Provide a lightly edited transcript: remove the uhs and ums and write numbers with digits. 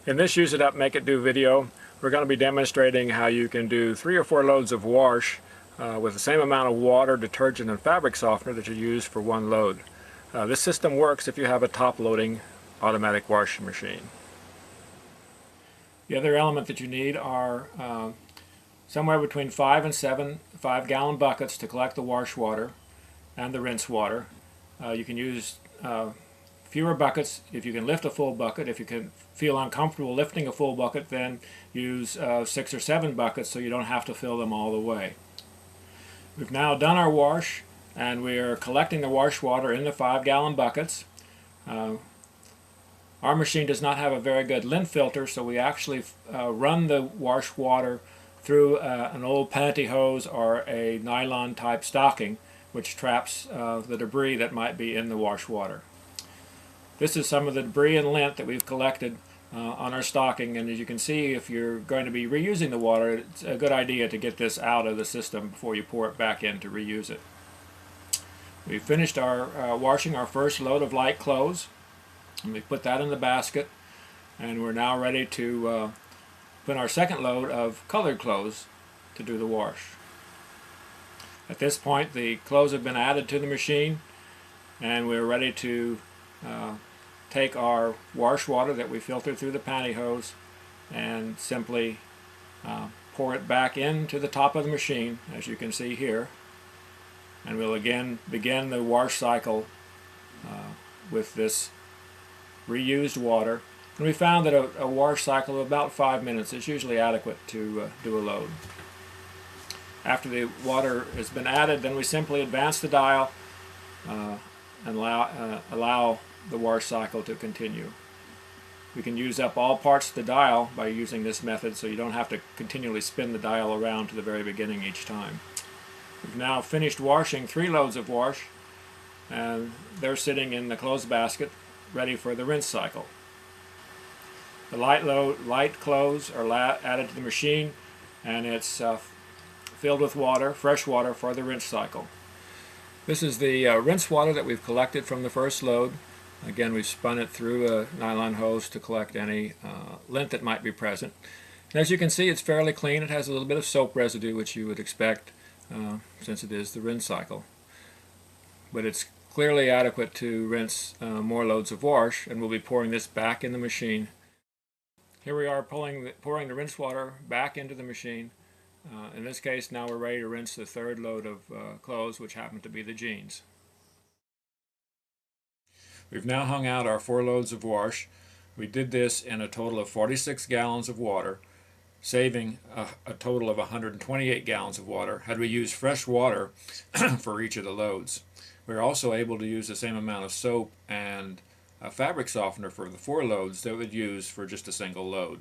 In this Use It Up, Make It Do video, we're going to be demonstrating how you can do 3 or 4 loads of wash with the same amount of water, detergent, and fabric softener that you use for one load. This system works if you have a top-loading automatic washing machine. The other element that you need are somewhere between 5 and 7 5-gallon buckets to collect the wash water and the rinse water. You can use fewer buckets if you can lift a full bucket. If you can feel uncomfortable lifting a full bucket, then use 6 or 7 buckets so you don't have to fill them all the way. We've now done our wash and we are collecting the wash water in the 5-gallon buckets. Our machine does not have a very good lint filter, so we actually run the wash water through an old pantyhose or a nylon type stocking, which traps the debris that might be in the wash water. This is some of the debris and lint that we've collected on our stocking, and as you can see, if you're going to be reusing the water, it's a good idea to get this out of the system before you pour it back in to reuse it. We finished our washing our first load of light clothes, and we put that in the basket, and we're now ready to put our second load of colored clothes to do the wash. At this point, the clothes have been added to the machine, and we're ready to take our wash water that we filtered through the pantyhose and simply pour it back into the top of the machine, as you can see here, and we'll again begin the wash cycle with this reused water. And we found that a wash cycle of about 5 minutes is usually adequate to do a load. After the water has been added, then we simply advance the dial and allow the wash cycle to continue. We can use up all parts of the dial by using this method, so you don't have to continually spin the dial around to the very beginning each time. We've now finished washing 3 loads of wash, and they're sitting in the clothes basket ready for the rinse cycle. The light clothes are added to the machine, and it's filled with water, fresh water, for the rinse cycle. This is the rinse water that we've collected from the first load. Again, we've spun it through a nylon hose to collect any lint that might be present. And as you can see, it's fairly clean. It has a little bit of soap residue, which you would expect since it is the rinse cycle. But it's clearly adequate to rinse more loads of wash, and we'll be pouring this back in the machine. Here we are pouring the rinse water back into the machine. In this case, now we're ready to rinse the third load of clothes, which happen to be the jeans. We've now hung out our 4 loads of wash. We did this in a total of 46 gallons of water, saving a total of 128 gallons of water had we used fresh water for each of the loads. We were also able to use the same amount of soap and a fabric softener for the 4 loads that we would use for just a single load.